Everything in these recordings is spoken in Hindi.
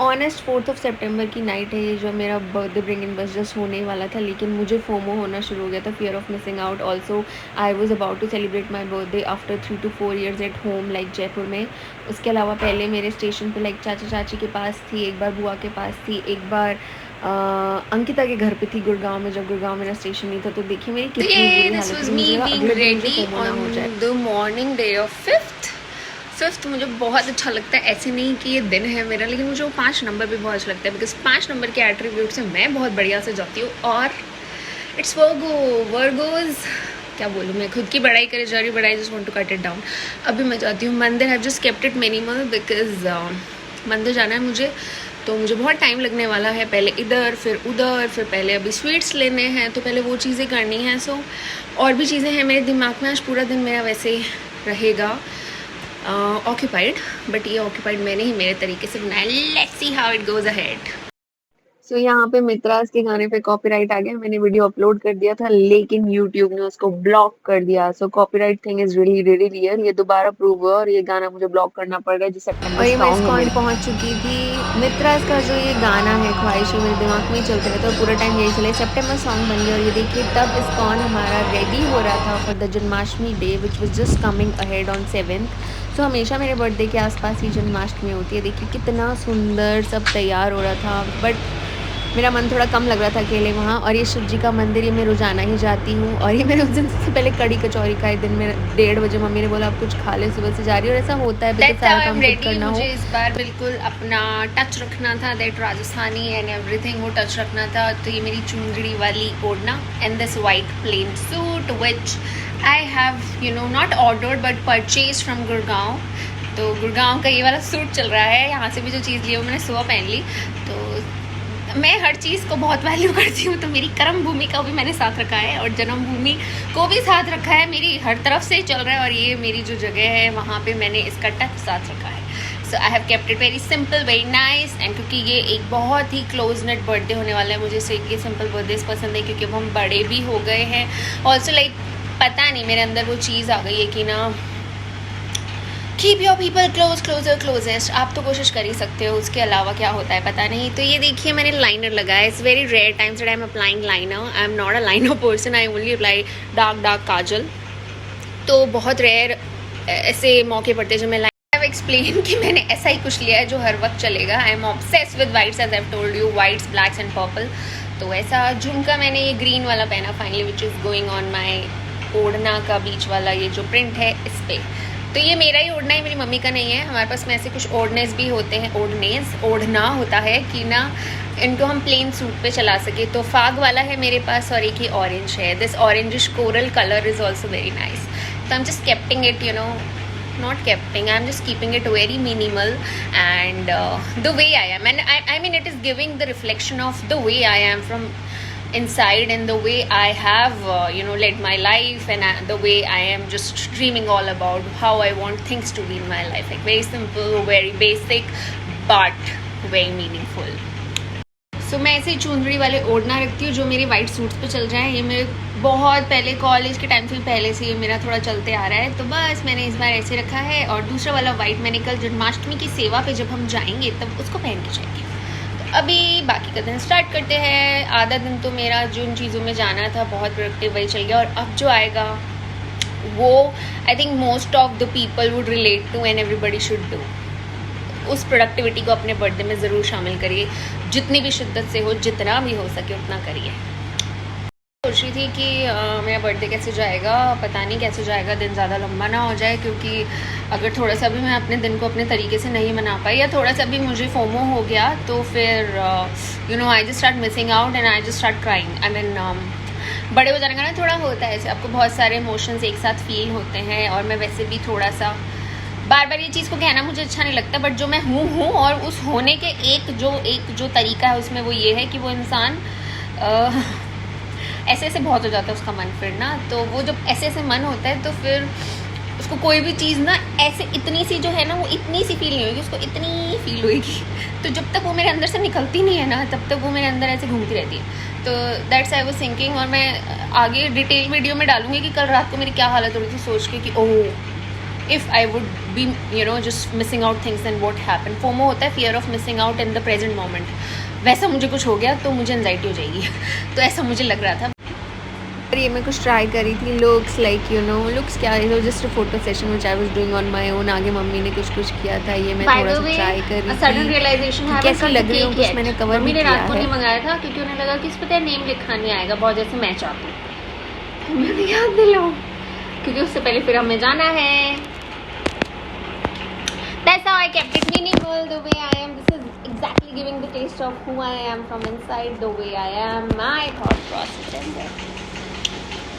ऑनेस्ट 4th ऑफ सितंबर की नाइट है ये, जो मेरा बर्थडे ब्रिंग इन बस जस्ट होने वाला था, लेकिन मुझे फोमो होना शुरू हो गया था, fear of missing out. Also I was about to celebrate my birthday after 3 to 4 years at home like Jaipur में। उसके अलावा पहले मेरे स्टेशन पे लाइक चाचा चाची के पास थी, एक बार बुआ के पास थी, एक बार अंकिता के घर पे थी गुड़गांव में, जब गुड़गांव मेरा स्टेशन नहीं था। तो देखिए मेरी कितनी बुरी दिस हालत वाज है, मी मुझे बीइंग अगले दिन मुझे रेडी फोमो ना ऑन हो जाए। The morning day of fifth मुझे बहुत अच्छा लगता है। ऐसे नहीं कि ये दिन है मेरा, लेकिन मुझे वो 5 नंबर भी बहुत अच्छा लगता है, बिकॉज 5 नंबर के एट्रीब्यूट से मैं बहुत बढ़िया से जाती हूँ। और इट्स वर्गोज क्या बोलूँ मैं, खुद की बड़ाई करे जा रही हूँ, बड़ाई just want to cut it down. अभी मैं जाती हूँ मंदिर। Have just kept it minimal because मंदिर जाना है मुझे, तो मुझे बहुत टाइम लगने वाला है। पहले इधर फिर उधर, फिर पहले अभी स्वीट्स लेने हैं, तो पहले वो चीज़ें करनी हैं। सो और भी चीज़ें हैं मेरे दिमाग में। आज पूरा दिन मेरा वैसे रहेगा ऑक्यूपाइड, बट ये ऑक्यूपाइड मैंने ही मेरे तरीके से बनाया। Let's see how it goes ahead. So यहाँ पे मित्रास के गाने पे कॉपीराइट आ गया। मैंने वीडियो अपलोड कर दिया था, लेकिन यूट्यूब ने उसको ब्लॉक कर दिया। So copyright thing is really really real. ये दोबारा प्रूव हुआ और ये गाना मुझे ब्लॉक करना पड़ रहा है, जो सितंबर और मैं सॉन्ग है इस्कॉन मेरा। पहुंच चुकी थी। मित्रास का जो ये गाना है ख्वाहिशें, मेरे दिमाग में ही चलते रहता है और पूरा टाइम यही चले। सितंबर सॉन्ग बन गया और ये देखिए तब इस्कॉन हमारा रेडी हो रहा था for the Janmashtami day which was just coming ahead on 7th। सो हमेशा मेरे बर्थडे के आसपास ही जन्माष्टमी होती है। देखिए कितना सुंदर सब तैयार हो रहा था, बट मेरा मन थोड़ा कम लग रहा था अकेले वहाँ। और ये शिव जी का मंदिर, ये मैं रोजाना ही जाती हूँ। और ये मैंने उस दिन सबसे पहले कड़ी कचौरी खाई। दिन में 1:30 बजे मम्मी ने बोला आप कुछ खा ले, सुबह से जा रही हो। और ऐसा होता है बिकॉज दैट्स हाउ सारा आई एम काम खुद रेडी। करना हो। मुझे इस बार बिल्कुल अपना टच रखना था, दैट राजस्थानी एंड एवरीथिंग, वो टच रखना था। तो ये मेरी चुनरी वाली ओढ़ना and this white plain suit which I have not ordered but purchase from Gurgaon. तो गुड़गांव का ये वाला सूट चल रहा है। यहाँ से भी जो चीज़ ली है वो मैंने सुबह पहन ली। तो मैं हर चीज़ को बहुत वैल्यू करती हूँ, तो मेरी कर्म भूमि का भी मैंने साथ रखा है और जन्मभूमि को भी साथ रखा है। मेरी हर तरफ से चल रहा है और ये मेरी जो जगह है वहाँ पे मैंने इसका टच साथ रखा है। So I have kept it very simple, very nice. And क्योंकि ये एक बहुत ही क्लोज नेट बर्थडे होने वाला है, मुझे सो ये सिंपल बर्थडे पसंद है, क्योंकि अब हम बड़े भी हो गए हैं। ऑल्सो लाइक पता नहीं मेरे अंदर वो चीज़ आ गई है कि ना, keep your people closer closest. आप तो कोशिश कर ही सकते हो, उसके अलावा क्या होता है पता नहीं। तो ये देखिए मैंने लाइनर लगाया। It's very rare times that I am applying liner. I am not a liner person, I only apply dark kajal. तो बहुत रेयर ऐसे मौके पड़ते जो मैं लाइन एक्सप्लेन कि मैंने ऐसा ही कुछ लिया है जो हर वक्त चलेगा। I am obsessed with whites as I have told you, whites, blacks and purple. तो ऐसा झुमका मैंने ये ग्रीन वाला पहना finally, which is going on my ओढ़ना का बीच वाला ये जो प्रिंट है इस पर। तो ये मेरा ही ओढ़ना है, मेरी मम्मी का नहीं है। हमारे पास में ऐसे कुछ ओढ़नेस भी होते हैं, ओढ़ना होता है कि ना इनको हम प्लेन सूट पे चला सके। तो फाग वाला है मेरे पास और एक ही ऑरेंज है। This orangish coral colour is also very nice. तो I am just keeping it, not keeping, I'm just keeping it very minimal and the way I am, and I mean it is giving the reflection of the way I am from inside, and the way I have led my life, and the way I am just dreaming all about how I want things to be in my life, like very simple, very basic, but very meaningful. सो मैं ऐसे चुनरी वाले ओढ़ना रखती हूँ जो मेरे वाइट सूट्स पे चल जाए। ये मेरे बहुत पहले कॉलेज के टाइम से पहले से ये मेरा थोड़ा चलते आ रहा है, तो बस मैंने इस बार ऐसे रखा है। और दूसरा वाला वाइट मैंने कल जन्माष्टमी की सेवा पे जब हम जाएंगे तब उसको पहन के जाएंगे। तो अभी बाकी का दिन स्टार्ट करते हैं। आधा दिन तो मेरा जिन चीज़ों में जाना था बहुत प्रोडक्टिव वही चल गया, और अब जो आएगा वो I think most of the people would relate to and everybody should do. उस प्रोडक्टिविटी को अपने बर्थडे में ज़रूर शामिल करिए, जितनी भी शिद्दत से हो, जितना भी हो सके उतना करिए। सोच रही थी कि मेरा बर्थडे कैसे जाएगा, पता नहीं कैसे जाएगा, दिन ज़्यादा लंबा ना हो जाए। क्योंकि अगर थोड़ा सा भी मैं अपने दिन को अपने तरीके से नहीं मना पाई, या थोड़ा सा भी मुझे फोमो हो गया, तो फिर I just start missing out and I just start crying. I mean बड़े हो जाने का ना थोड़ा होता है ऐसे, आपको बहुत सारे इमोशंस एक साथ फील होते हैं। और मैं वैसे भी थोड़ा सा बार बार ये चीज़ को कहना मुझे अच्छा नहीं लगता, बट जो मैं हूँ और उस होने के एक जो तरीका है उसमें वो ये है कि वो इंसान ऐसे ऐसे बहुत हो जाता है उसका मन फिर ना। तो वो जब ऐसे ऐसे मन होता है तो फिर उसको कोई भी चीज़ ना ऐसे इतनी सी जो है ना वो इतनी सी फील नहीं होगी, उसको इतनी फील होगी। तो जब तक वो मेरे अंदर से निकलती नहीं है ना, तब तक वो मेरे अंदर ऐसे घूमती रहती है। तो दैट्स आई वाज थिंकिंग। और मैं आगे डिटेल वीडियो में डालूंगी कि कल रात को मेरी क्या हालत हो रही थी सोच के कि ओह if I would be just missing out things, then what happened. FOMO होता है fear of missing out in the present moment. वैसा मुझे कुछ हो गया तो मुझे एंजाइटी हो जाएगी तो ऐसा मुझे लग रहा था। और ये मैं कुछ ट्राई करी थी लुक्स, लाइक लुक्स क्या है, just photo session which I was doing on my own. आगे मम्मी ने कुछ किया था, ये मैं थोड़ा सा ट्राई करी सडन थी रियलाइजेशन है कैसी लग रही हूँ, कुछ मैंने कवर मम्मी नहीं ने किया रात को है। नहीं मंगाया था क्योंकि उन्हें लगा कि इस पता है नेम लिखा नहीं आएगा बहुत, जैसे मैं चाहती हूँ। मैंने याद दिलाऊं क्योंकि उससे पहले फिर हमें जाना है। That's how I kept it minimal, the way I am. This is exactly giving the taste of who I am from inside, the way I am, my thought process and that.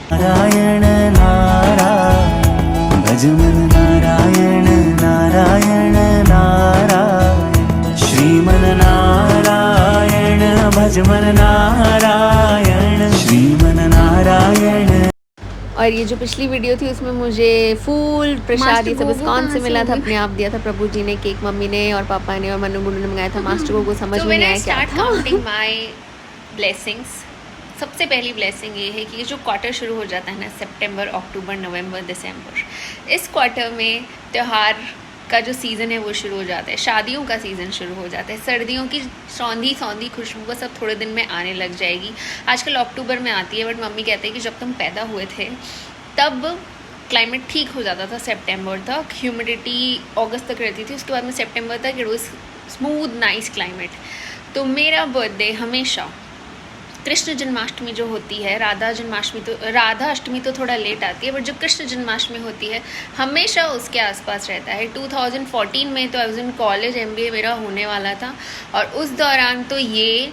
Narayan Narayan भजमन नारायण नारायण नारायण श्रीमन नारायण भजमन नारायण श्रीमन नारायण। और ये जो पिछली वीडियो थी उसमें मुझे फूल प्रसाद ये सब इस्कॉन से मिला था, अपने आप दिया था प्रभु जी ने, केक मम्मी ने और पापा ने और मनु गुडू ने मंगाया था। मास्टर को समझ में नहीं आया क्या था। काउंटिंग माय ब्लेसिंग्स, सबसे पहली ब्लेसिंग ये है कि ये जो क्वार्टर शुरू हो जाता है ना, सितंबर, अक्टूबर, नवंबर, दिसंबर, इस क्वार्टर में त्यौहार का जो सीज़न है वो शुरू हो जाता है, शादियों का सीज़न शुरू हो जाता है, सर्दियों की सौंधी खुशबू बस अब थोड़े दिन में आने लग जाएगी। आजकल अक्टूबर में आती है, बट मम्मी कहते हैं कि जब तुम पैदा हुए थे तब क्लाइमेट ठीक हो जाता था सितंबर तक, ह्यूमिडिटी अगस्त तक रहती थी, उसके बाद में सितंबर तक it was smooth nice climate. तो मेरा बर्थडे हमेशा कृष्ण जन्माष्टमी जो होती है, राधा अष्टमी तो थोड़ा लेट आती है, बट जो कृष्ण जन्माष्टमी होती है हमेशा उसके आसपास रहता है। 2014 में तो I was in college, MBA मेरा होने वाला था और उस दौरान तो ये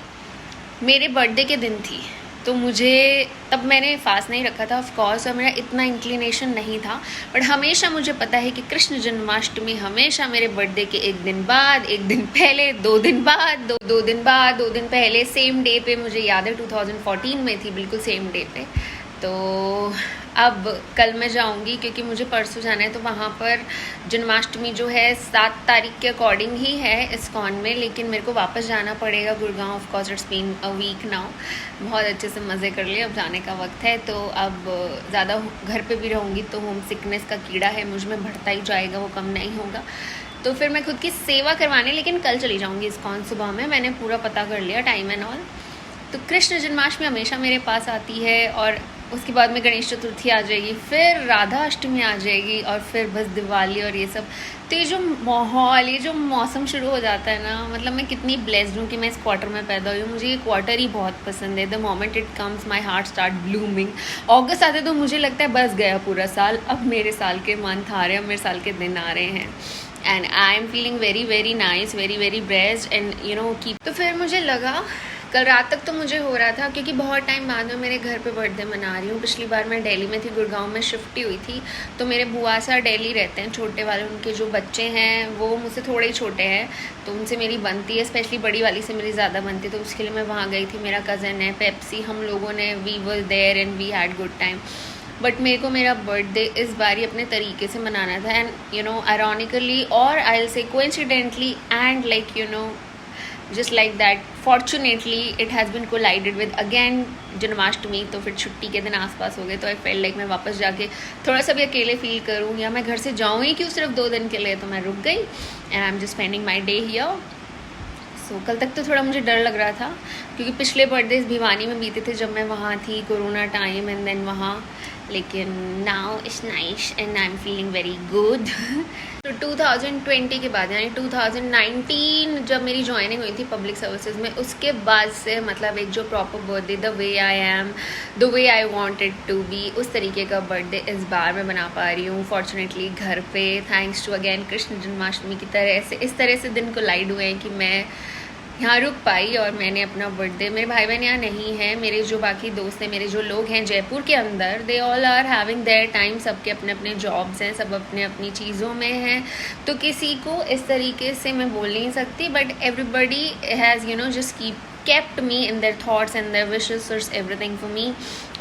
मेरे बर्थडे के दिन थी, तो मुझे तब मैंने फास्ट नहीं रखा था ऑफ कोर्स और मेरा इतना इंक्लिनेशन नहीं था, बट हमेशा मुझे पता है कि कृष्ण जन्माष्टमी हमेशा मेरे बर्थडे के एक दिन बाद, एक दिन पहले, 2 दिन बाद, 2 दिन बाद, 2 दिन पहले, सेम डे पे, मुझे याद है 2014 में थी बिल्कुल सेम डे पे। तो अब कल मैं जाऊंगी क्योंकि मुझे परसों जाना है, तो वहाँ पर जन्माष्टमी जो है 7 तारीख के अकॉर्डिंग ही है इस्कॉन में, लेकिन मेरे को वापस जाना पड़ेगा Gurgaon. Of course it's been a week now, बहुत अच्छे से मज़े कर लिए, अब जाने का वक्त है। तो अब ज़्यादा घर पे भी रहूँगी तो होम सिकनेस का कीड़ा है मुझ में, बढ़ता ही जाएगा, वो कम नहीं होगा। तो फिर मैं खुद की सेवा करवाने लेकिन कल चली जाऊँगी इस्कॉन सुबह में, मैंने पूरा पता कर लिया टाइम एंड ऑल। तो कृष्ण जन्माष्टमी हमेशा मेरे पास आती है और उसके बाद में गणेश चतुर्थी आ जाएगी, फिर राधा अष्टमी आ जाएगी और फिर बस दिवाली और ये सब। तो ये जो माहौल, ये जो मौसम शुरू हो जाता है ना, मतलब मैं कितनी ब्लेस्ड हूँ कि मैं इस क्वार्टर में पैदा हुई हूँ। मुझे ये क्वार्टर ही बहुत पसंद है। The moment it comes my heart start blooming. अगस्त आते तो मुझे लगता है बस गया पूरा साल, अब मेरे साल के मंथ आ रहे हैं, अब मेरे साल के दिन आ रहे हैं and I am feeling very very nice, very very blessed and keep. तो फिर मुझे लगा कल रात तक तो मुझे हो रहा था क्योंकि बहुत टाइम बाद में मेरे घर पे बर्थडे मना रही हूँ। पिछली बार मैं दिल्ली में थी, गुड़गांव में शिफ्ट हुई थी, तो मेरे बुआ सा दिल्ली रहते हैं, छोटे वाले, उनके जो बच्चे हैं वो मुझसे थोड़े ही छोटे हैं, तो उनसे मेरी बनती है, स्पेशली बड़ी वाली से मेरी ज़्यादा बनती है, तो उसके लिए मैं वहाँ गई थी। मेरा कज़न है पेप्सी, हम लोगों ने we were there and we had good time. But मेरे को मेरा बर्थडे इस बार ही अपने तरीके से मनाना था एंड आयरॉनिकली और I will say coincidentally and just like that fortunately it has been collided with again Janmashtami. तो फिर छुट्टी के दिन आसपास हो गए, तो आई फेल लाइक मैं वापस जाके थोड़ा सा भी अकेले फील करूँ, या मैं घर से जाऊँ ही क्यों सिर्फ 2 दिन के लिए। तो मैं रुक गई and I am just spending my day here. So कल तक तो थोड़ा मुझे डर लग रहा था क्योंकि पिछले बर्थडेज भिवानी में बीते थे जब मैं वहाँ थी, कोरोना टाइम एंड देन वहाँ, लेकिन now it's nice and I am feeling very good. तो 2020 के बाद यानी 2019 जब मेरी ज्वाइनिंग हुई थी पब्लिक सर्विसेज में, उसके बाद से मतलब एक जो proper birthday, the way I am, the way I wanted to be, उस तरीके का बर्थडे इस बार मैं बना पा रही हूँ फॉर्चुनेटली घर पे, thanks to again Krishna Janmashtami की तरह से इस तरह से दिन कोलाइड हुए हैं कि मैं यहाँ रुक पाई और मैंने अपना बर्थडे, मेरे भाई बहन यहाँ नहीं हैं, मेरे जो बाकी दोस्त हैं, मेरे जो लोग हैं जयपुर के अंदर, they all are having their time, सबके अपने अपने जॉब्स हैं, सब अपने अपनी चीज़ों में हैं, तो किसी को इस तरीके से मैं बोल नहीं सकती, but everybody has just kept me in their thoughts and their wishes is everything for me।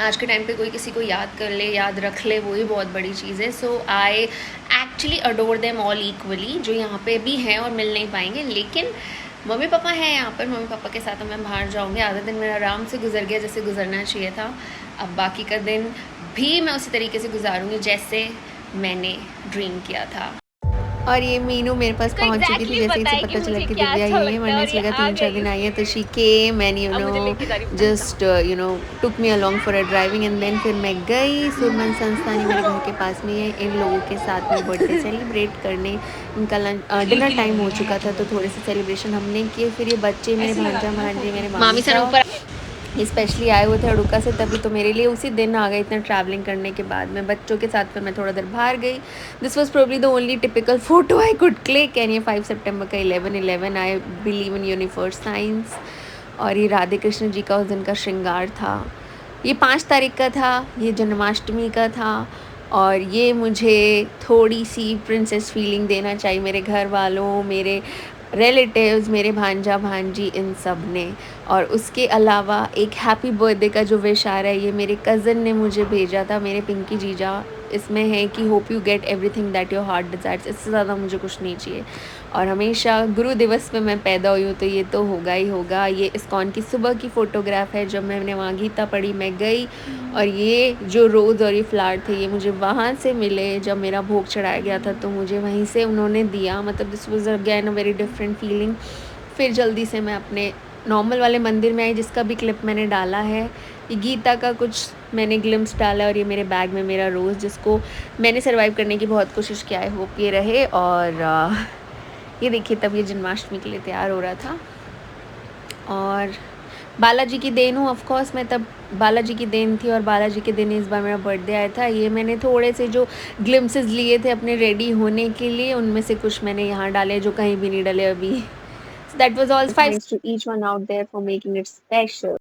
आज के टाइम पे कोई किसी को याद कर ले, याद रख ले, वही बहुत बड़ी चीज़ है। So I actually adore them all equally, जो यहाँ पे भी हैं और मिल नहीं पाएंगे, लेकिन मम्मी पापा हैं यहाँ पर, मम्मी पापा के साथ मैं बाहर जाऊँगी। आधा दिन मेरा आराम से गुजर गया जैसे गुजरना चाहिए था, अब बाकी का दिन भी मैं उसी तरीके से गुजारूँगी जैसे मैंने ड्रीम किया था। और ये मीनू मेरे पास तो पहुंच चुकी थी एग्जैक्टली जैसे ही पता से है कि पता चला मुझे कि क्या दिव्या अच्छा यही है, लगता है वरना और इसे ये लगा आ 3-4 दिन गई। आई है, तो शी केम एंड अब मुझे लेके जा रही हूँ just took me along for a driving and then फिर मैं गई सुरमन संस्थानी, मेरे घर के पास में ही है। इन लोगों के साथ में बर्थडे सेलिब्रेट करने, इनका डिनर टाइम हो चुका था तो थोड़े से सेलिब्रेशन हमने किए। फिर ये बच्चे, मेरे भांजा भांजी, मेरे मामी मामी सन साहब ऊपर ये स्पेशली आए हुए थे अड़ुका से, तभी तो मेरे लिए उसी दिन आ गए इतना ट्रैवलिंग करने के बाद में बच्चों के साथ। फिर मैं थोड़ा देर बाहर गई। This was probably the only typical photo I could click. And ये 5 सितंबर का 11/11 I believe in universe science. और ये राधे कृष्ण जी का उस दिन का श्रृंगार था। ये 5 तारीख का था, ये जन्माष्टमी का था। और ये मुझे थोड़ी सी प्रिंसेस फीलिंग देना चाहिए मेरे घर वालों, मेरे रिलेटिव्स, मेरे भांजा भांजी, इन सब ने। और उसके अलावा एक हैप्पी बर्थडे का जो विश आ रहा है, ये मेरे कज़न ने मुझे भेजा था, मेरे पिंकी जीजा। इसमें है कि hope you get everything that your heart desires. इससे ज़्यादा मुझे कुछ नहीं चाहिए। और हमेशा गुरु दिवस पे मैं पैदा हुई हूँ तो ये तो होगा ही होगा। ये इस्कॉन की सुबह की फ़ोटोग्राफ है जब मैंने वहाँ गीता पढ़ी, मैं गई। और ये जो रोज़ और ये फ्लावर थे ये मुझे वहाँ से मिले जब मेरा भोग चढ़ाया गया था, तो मुझे वहीं से उन्होंने दिया। मतलब this was again a very different feeling. फिर जल्दी से मैं अपने नॉर्मल वाले मंदिर में आई जिसका भी क्लिप मैंने डाला है। ये गीता का कुछ मैंने ग्लिम्स डाला और ये मेरे बैग में मेरा रोज़ जिसको मैंने सर्वाइव करने की बहुत कोशिश किया। आई होप ये रहे। और ये देखिए तब ये जन्माष्टमी के लिए तैयार हो रहा था। और बालाजी की देन हूँ, ऑफ कोर्स मैं तब बालाजी की देन थी और बालाजी के दिन इस बार मेरा बर्थडे आया था। ये मैंने थोड़े से जो ग्लिम्सेस लिए थे अपने रेडी होने के लिए, उनमें से कुछ मैंने यहाँ डाले जो कहीं भी नहीं डाले अभी। So that was all. 5 to each one out there for making it special.